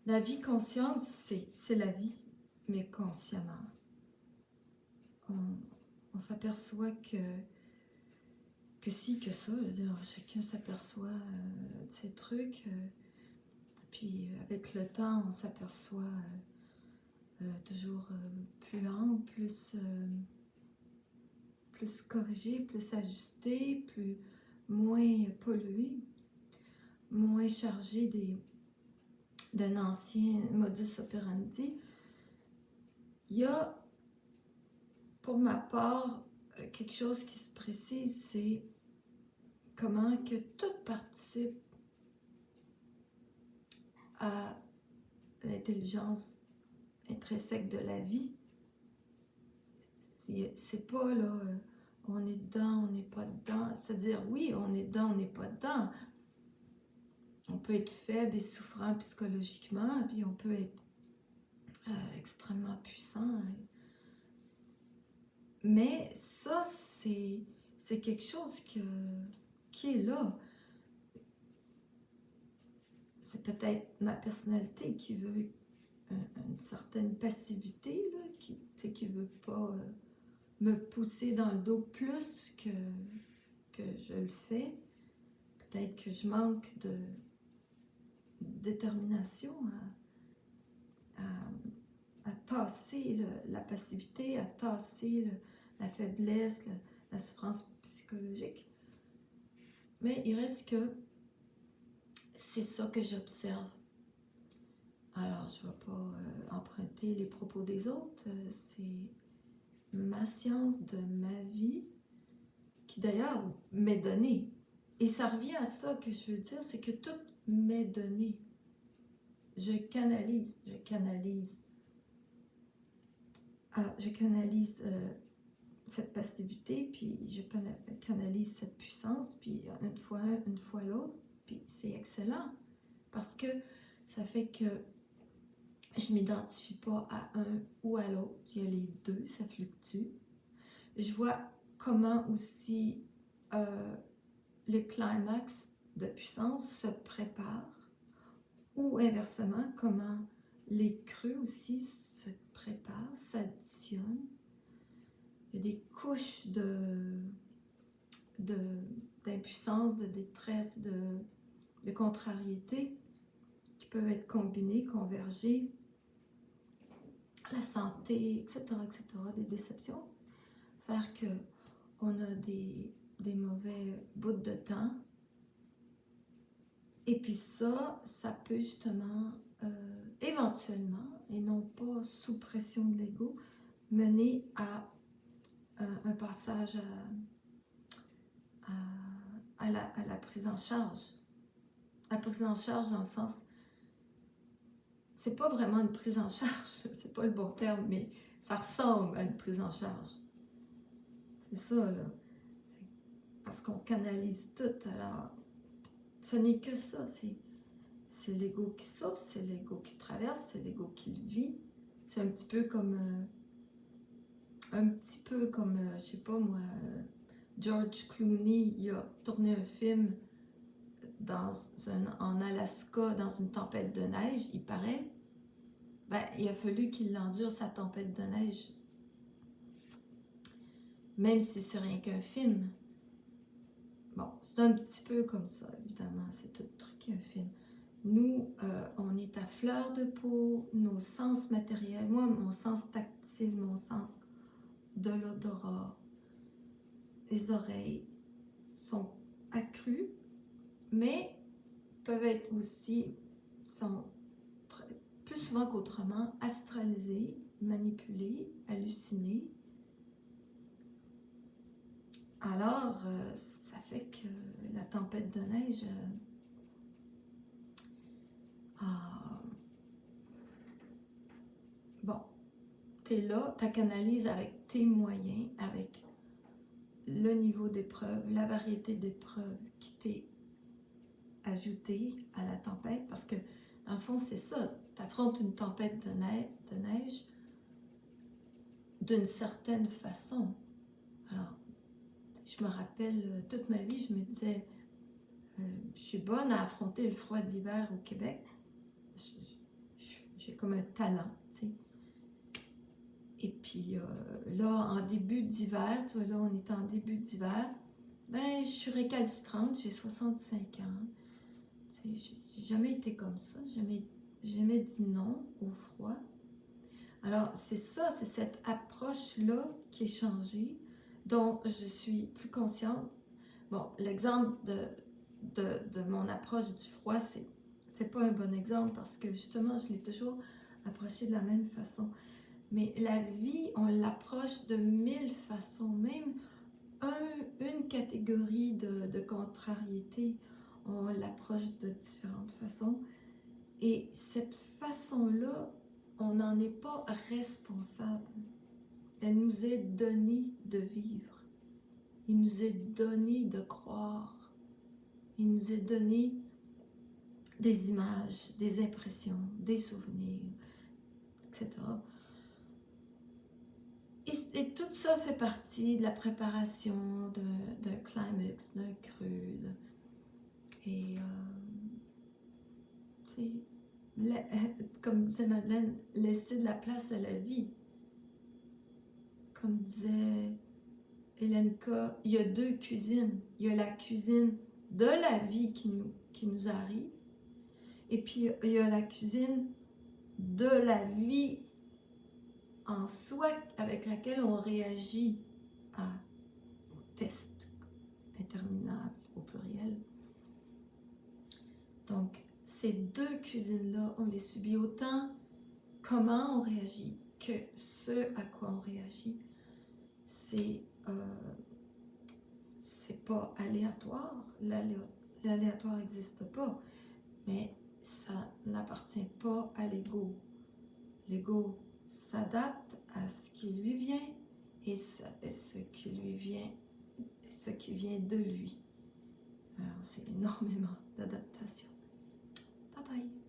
La vie consciente, c'est la vie, mais consciemment. On s'aperçoit que si, que ça, je veux dire, chacun s'aperçoit de ces trucs, puis avec le temps, on s'aperçoit toujours plus ample, plus corrigé, plus ajusté, moins pollué, moins chargé d'un ancien modus operandi. Il y a, pour ma part, quelque chose qui se précise, c'est comment que tout participe à l'intelligence intrinsèque de la vie. C'est pas là, on est dedans, on n'est pas dedans. C'est-à-dire, oui, on est dedans, on n'est pas dedans. On peut être faible et souffrant psychologiquement, puis on peut être extrêmement puissant. Mais ça, c'est quelque chose qui est là. C'est peut-être ma personnalité qui veut une certaine passivité, là, qui veut pas me pousser dans le dos plus que je le fais. Peut-être que je manque de détermination à tasser la passivité, à tasser la faiblesse, la souffrance psychologique. Mais il reste que c'est ça que j'observe. Alors, je ne vais pas emprunter les propos des autres. C'est ma science de ma vie qui d'ailleurs m'est donnée. Et ça revient à ça que je veux dire, c'est que tout m'est donné. Je canalise cette passivité, puis je canalise cette puissance, puis une fois l'autre, puis c'est excellent. Parce que ça fait que je ne m'identifie pas à un ou à l'autre. Il y a les deux, ça fluctue. Je vois comment aussi le climax de puissance se prépare, ou inversement, comment les creux aussi se préparent, s'additionnent. Il y a des couches d'impuissance, de détresse, de contrariété qui peuvent être combinées, convergées. La santé, etc., des déceptions. Faire qu'on a des mauvais bouts de temps. Et puis ça peut justement, éventuellement, et non pas sous pression de l'ego, mener à un passage à la prise en charge. La prise en charge dans le sens, c'est pas vraiment une prise en charge, c'est pas le bon terme, mais ça ressemble à une prise en charge. C'est ça, là. Parce qu'on canalise tout, alors ce n'est que ça, c'est l'ego qui souffre, c'est l'ego qui traverse, c'est l'ego qui le vit. C'est un petit peu comme, je sais pas moi, George Clooney, il a tourné un film en Alaska, dans une tempête de neige, il paraît. Ben, il a fallu qu'il endure sa tempête de neige. Même si c'est rien qu'un film. Bon, c'est un petit peu comme ça, évidemment, c'est tout truc un film. Nous, on est à fleur de peau, nos sens matériels, moi, mon sens tactile, mon sens de l'odorat, les oreilles sont accrus, mais peuvent être aussi, plus souvent qu'autrement, astralisés, manipulés, hallucinés. Alors, ça fait que la tempête de neige bon, tu es là, tu canalises avec tes moyens, avec le niveau d'épreuve, la variété d'épreuves qui t'est ajoutée à la tempête, parce que dans le fond, c'est ça, tu affrontes une tempête de neige d'une certaine façon. Alors, je me rappelle, toute ma vie, je me disais, je suis bonne à affronter le froid d'hiver au Québec. j'ai comme un talent, tu sais. Et puis là, en début d'hiver, tu vois, là, on est en début d'hiver, ben, je suis récalcitrante, j'ai 65 ans. Tu sais, j'ai jamais été comme ça, jamais dit non au froid. Alors, c'est ça, c'est cette approche-là qui est changée, dont je suis plus consciente. Bon, l'exemple de mon approche du froid, c'est pas un bon exemple parce que justement, je l'ai toujours approché de la même façon. Mais la vie, on l'approche de 1000 façons, même une catégorie de contrariété, on l'approche de différentes façons. Et cette façon-là, on n'en est pas responsable. Elle nous est donnée de vivre. Il nous est donné de croire. Il nous est donné des images, des impressions, des souvenirs, etc. Et tout ça fait partie de la préparation d'un climax, d'un creux. Et, tu sais, comme disait Madeleine, laisser de la place à la vie. Comme disait Hélène K, il y a deux cuisines. Il y a la cuisine de la vie qui nous arrive, et puis il y a la cuisine de la vie en soi avec laquelle on réagit au test interminable au pluriel. Donc, ces deux cuisines-là, on les subit autant comment on réagit que ce à quoi on réagit. C'est pas aléatoire. L'aléatoire n'existe pas, mais ça n'appartient pas à l'ego. L'ego s'adapte à ce qui lui vient et ce qui vient de lui. Alors, c'est énormément d'adaptation. Bye bye!